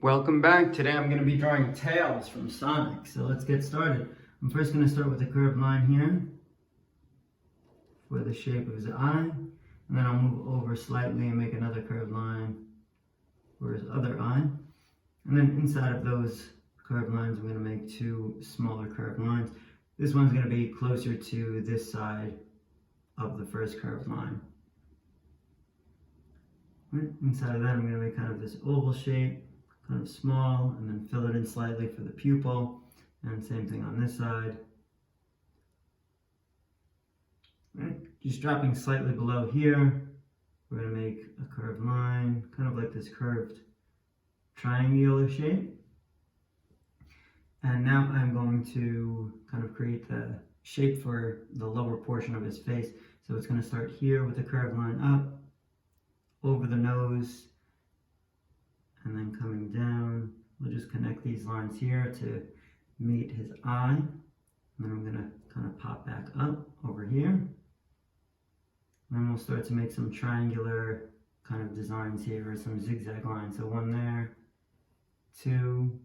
Welcome back. Today I'm going to be drawing Tails from Sonic. So let's get started. I'm first going to start with a curved line here for the shape of his eye. And then I'll move over slightly and make another curved line for his other eye. And then inside of those curved lines, I'm going to make two smaller curved lines. This one's going to be closer to this side of the first curved line. Right. Inside of that, I'm going to make kind of this oval shape. Kind of small, and then fill it in slightly for the pupil, and same thing on this side. Right. Just dropping slightly below here, we're going to make a curved line, kind of like this curved triangular shape. And now I'm going to kind of create the shape for the lower portion of his face. So it's going to start here with a curved line up, over the nose, and then coming down. We'll just connect these lines here to meet his eye. And then I'm going to kind of pop back up over here. And then we'll start to make some triangular kind of designs here, or some zigzag lines. So one there, two,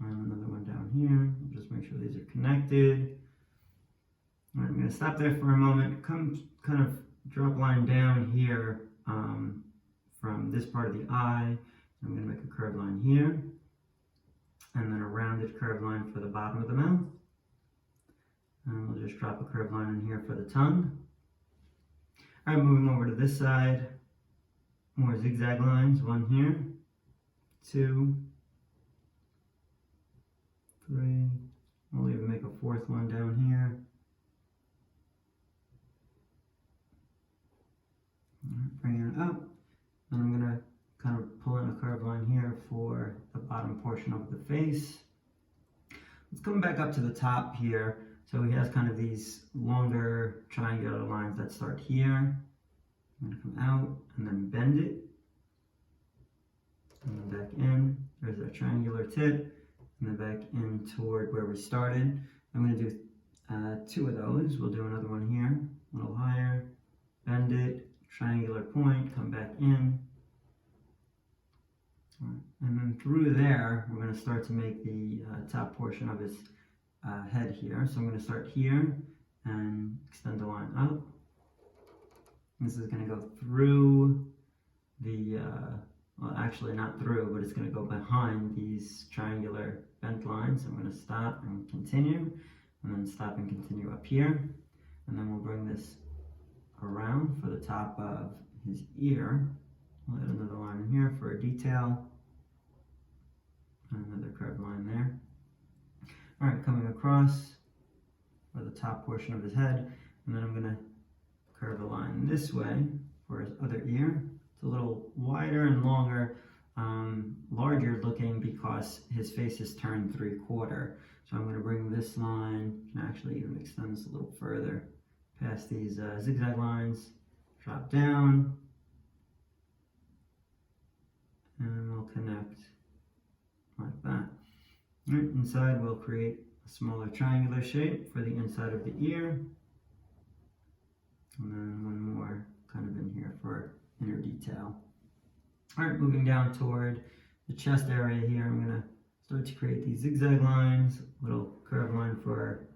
and another one down here. Just make sure these are connected. All right, I'm going to stop there for a moment. Come kind of drop a line down here from this part of the eye. I'm going to make a curved line here, and then a rounded curved line for the bottom of the mouth. And we'll just drop a curved line in here for the tongue. All right, moving over to this side, more zigzag lines, one here, two, three, we'll even make a fourth one down here. All right, bring it up, and I'm going to kind of pull in a curved line here for the bottom portion of the face. Let's come back up to the top here. So he has kind of these longer triangular lines that start here. I'm going to come out and then bend it. And then back in. There's our triangular tip. And then back in toward where we started. I'm going to do two of those. We'll do another one here. A little higher. Bend it. Triangular point. Come back in. And then through there, we're going to start to make the top portion of his head here. So I'm going to start here and extend the line up. This is going to go through the, well actually not through, but it's going to go behind these triangular bent lines. So I'm going to stop and continue, and then stop and continue up here. And then we'll bring this around for the top of his ear. We'll add another line in here for a detail. And another curved line there. All right, coming across for the top portion of his head. And then I'm going to curve a line this way for his other ear. It's a little wider and longer, larger looking because his face is turned 3/4. So I'm going to bring this line, and actually even extend this a little further past these zigzag lines, drop down, and we'll connect like that. Right, inside we'll create a smaller triangular shape for the inside of the ear. And then one more kind of in here for inner detail. Alright, moving down toward the chest area here, I'm going to start to create these zigzag lines, a little curved line for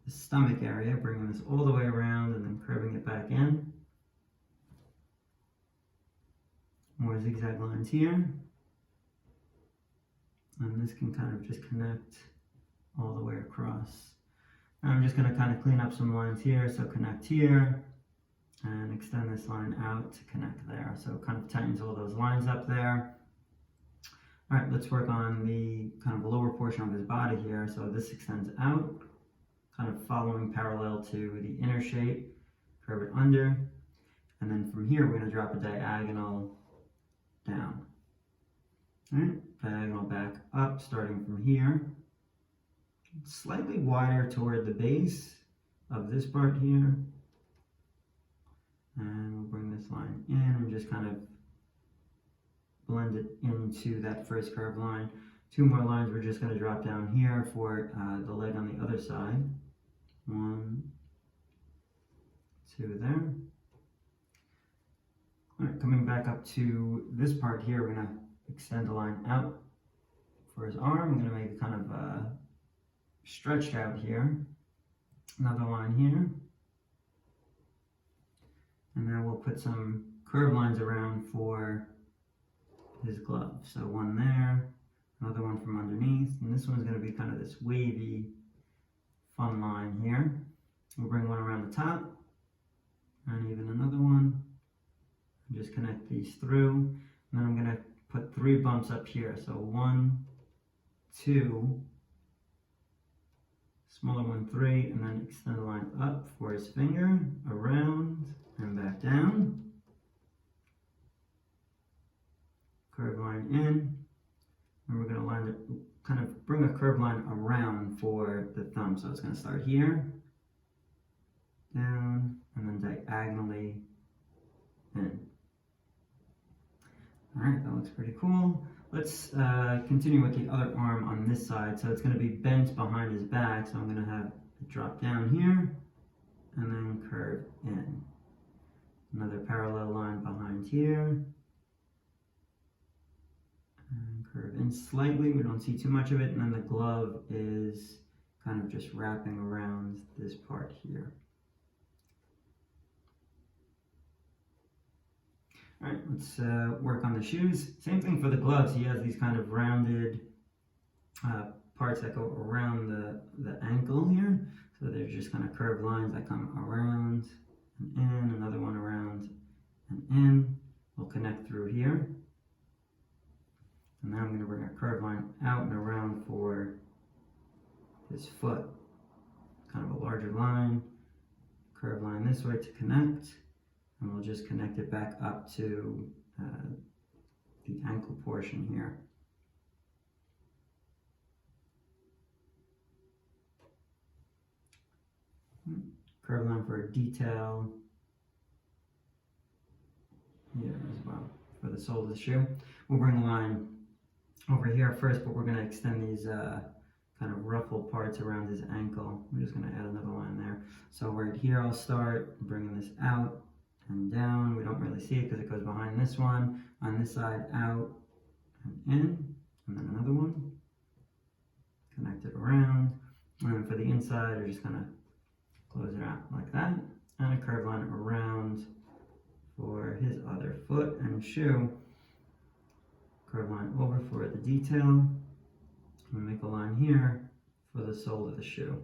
the stomach area, bringing this all the way around and then curving it back in. More zigzag lines here. And this can kind of just connect all the way across. Now I'm just going to kind of clean up some lines here. So connect here and extend this line out to connect there. So it kind of tightens all those lines up there. All right, let's work on the kind of lower portion of his body here. So this extends out, kind of following parallel to the inner shape. Curve it under. And then from here, we're going to drop a diagonal down. All right, diagonal back up, starting from here. Slightly wider toward the base of this part here. And we'll bring this line in and just kind of blend it into that first curved line. Two more lines we're just going to drop down here for the leg on the other side. One, two there. All right, coming back up to this part here, we're going to extend the line out for his arm, I'm going to make it kind of stretched out here. Another line here. And then we'll put some curved lines around for his glove. So one there, another one from underneath, and this one's going to be kind of this wavy, fun line here. We'll bring one around the top, and even another one. Just connect these through, and then I'm going to put 3 bumps up here. So 1, 2, smaller one, 3, and then extend the line up for his finger, around, and back down. Curved line in, and we're going to line it, kind of bring a curved line around for the thumb. So it's going to start here, down, and then diagonally in. Alright, that looks pretty cool. Let's continue with the other arm on this side. So it's going to be bent behind his back, so I'm going to have it drop down here, and then curve in. Another parallel line behind here. And curve in slightly, we don't see too much of it, and then the glove is kind of just wrapping around this part here. Alright, let's work on the shoes. Same thing for the gloves. He has these kind of rounded parts that go around the ankle here. So they're just kind of curved lines that come around and in, another one around and in. We'll connect through here. And now I'm going to bring a curved line out and around for his foot. Kind of a larger line. Curved line this way to connect. And we'll just connect it back up to the ankle portion here. Curved line for a detail here as well for the sole of the shoe. We'll bring the line over here first, but we're going to extend these kind of ruffled parts around his ankle. I'm just going to add another line there. So right here I'll start bringing this out and down. We don't really see it because it goes behind this one. On this side, out and in, and then another one. Connect it around. And then for the inside, we're just going to close it out like that. And a curved line around for his other foot and shoe. Curved line over for the detail. And make a line here for the sole of the shoe.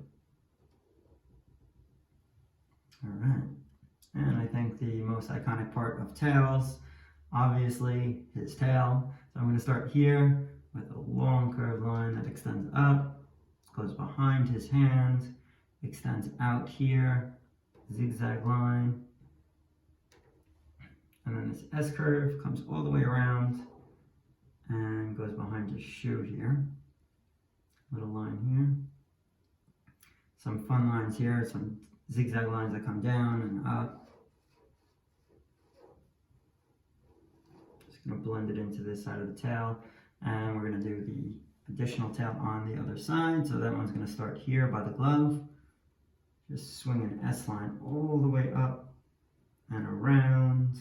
All right. And I think the most iconic part of tails, obviously his tail. So I'm going to start here with a long curved line that extends up, goes behind his hand, extends out here, zigzag line, and then this S curve comes all the way around and goes behind his shoe here. Little line here. Some fun lines here, some zigzag lines that come down and up. Just going to blend it into this side of the tail, and we're going to do the additional tail on the other side. So that one's going to start here by the glove. Just swing an S line all the way up and around.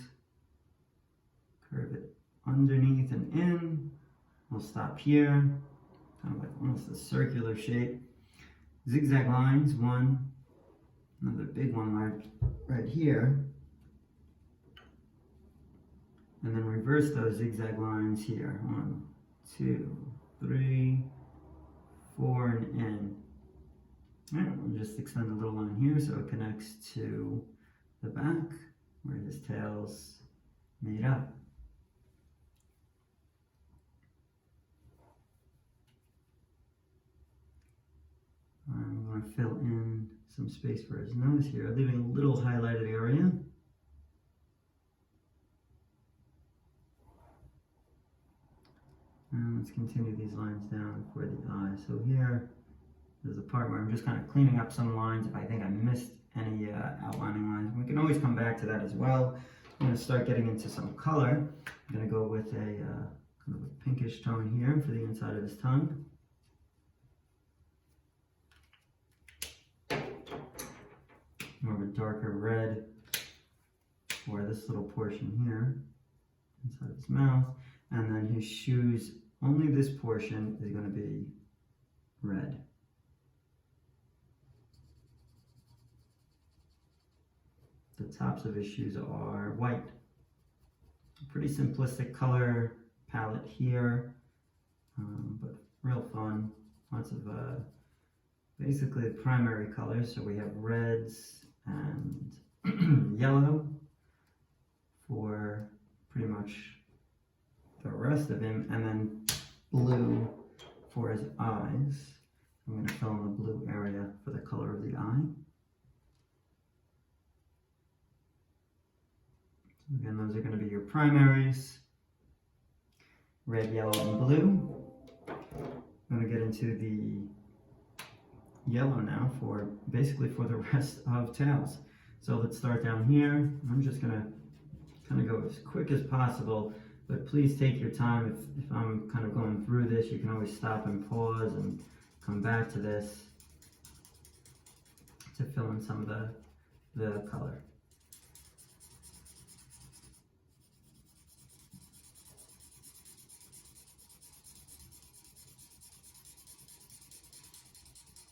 Curve it underneath and in. We'll stop here, kind of like almost a circular shape. Zigzag lines, one, another big one right here. And then reverse those zigzag lines here. 1, 2, 3, 4, and in. And we'll just extend a little line here so it connects to the back where his tail's made up. I'm going to fill in some space for his nose here, leaving a little highlighted area. And let's continue these lines down for the eye. So here, there's a part where I'm just kind of cleaning up some lines if I think I missed any outlining lines. We can always come back to that as well. I'm going to start getting into some color. I'm going to go with a kind of a pinkish tone here for the inside of his tongue. More of a darker red for this little portion here, inside his mouth. And then his shoes only this portion is going to be red. The tops of his shoes are white. Pretty simplistic color palette here, but real fun. Lots of basically the primary colors. So we have reds and yellow for pretty much the rest of him, and then blue for his eyes. I'm going to fill in the blue area for the color of the eye. Again, those are going to be your primaries, red, yellow, and blue. I'm going to get into the yellow now for basically for the rest of tails. So let's start down here. I'm just going to kind of go as quick as possible, but please take your time. If I'm kind of going through this, you can always stop and pause and come back to this to fill in some of the color.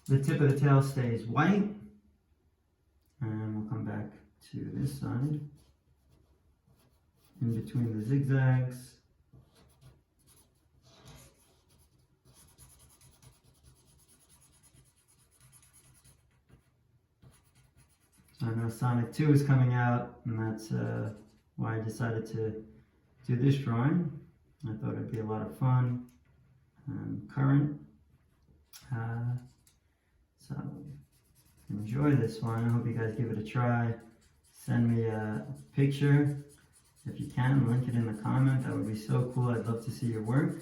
The tip of the tail stays white, and we'll come back to this side. In between the zigzags, so I know Sonic 2 is coming out, and that's why I decided to do this drawing. I thought it'd be a lot of fun and current. So enjoy this one. I hope you guys give it a try. Send me a picture if you can. Link it in the comment. That would be so cool. I'd love to see your work.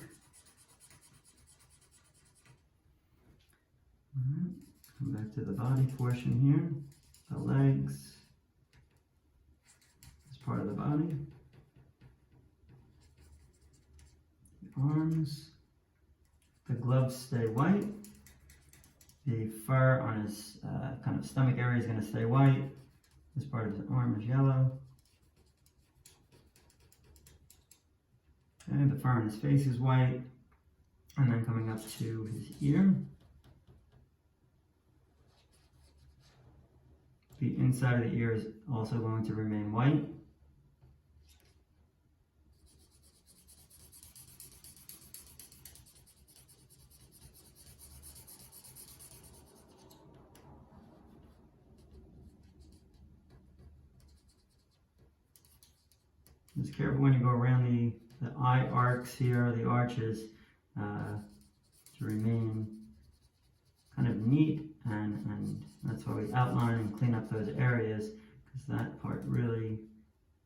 Alright, come back to the body portion here. The legs is part of the body. The arms. The gloves stay white. The fur on his kind of stomach area is going to stay white. This part of his arm is yellow. Okay, the fur on his face is white. And then coming up to his ear. The inside of the ear is also going to remain white. Just careful when you go around the eye arcs here, the arches, to remain kind of neat, and that's why we outline and clean up those areas, because that part really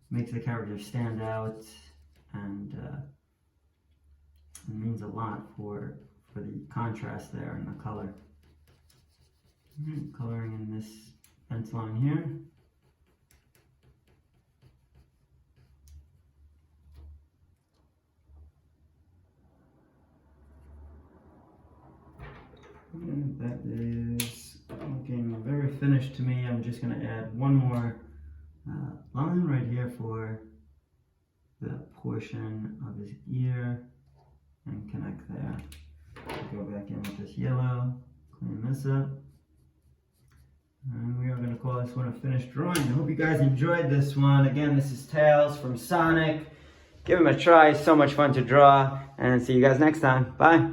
makes the character stand out, and it means a lot for the contrast there and the color. Right, coloring in this fence line here. And that is looking very finished to me. I'm just going to add one more line right here for the portion of his ear and connect there. Go back in with this yellow, clean this up, and we are going to call this one a finished drawing. I hope you guys enjoyed this one. Again, this is Tails from Sonic. Give him a try, so much fun to draw, and see you guys next time. Bye.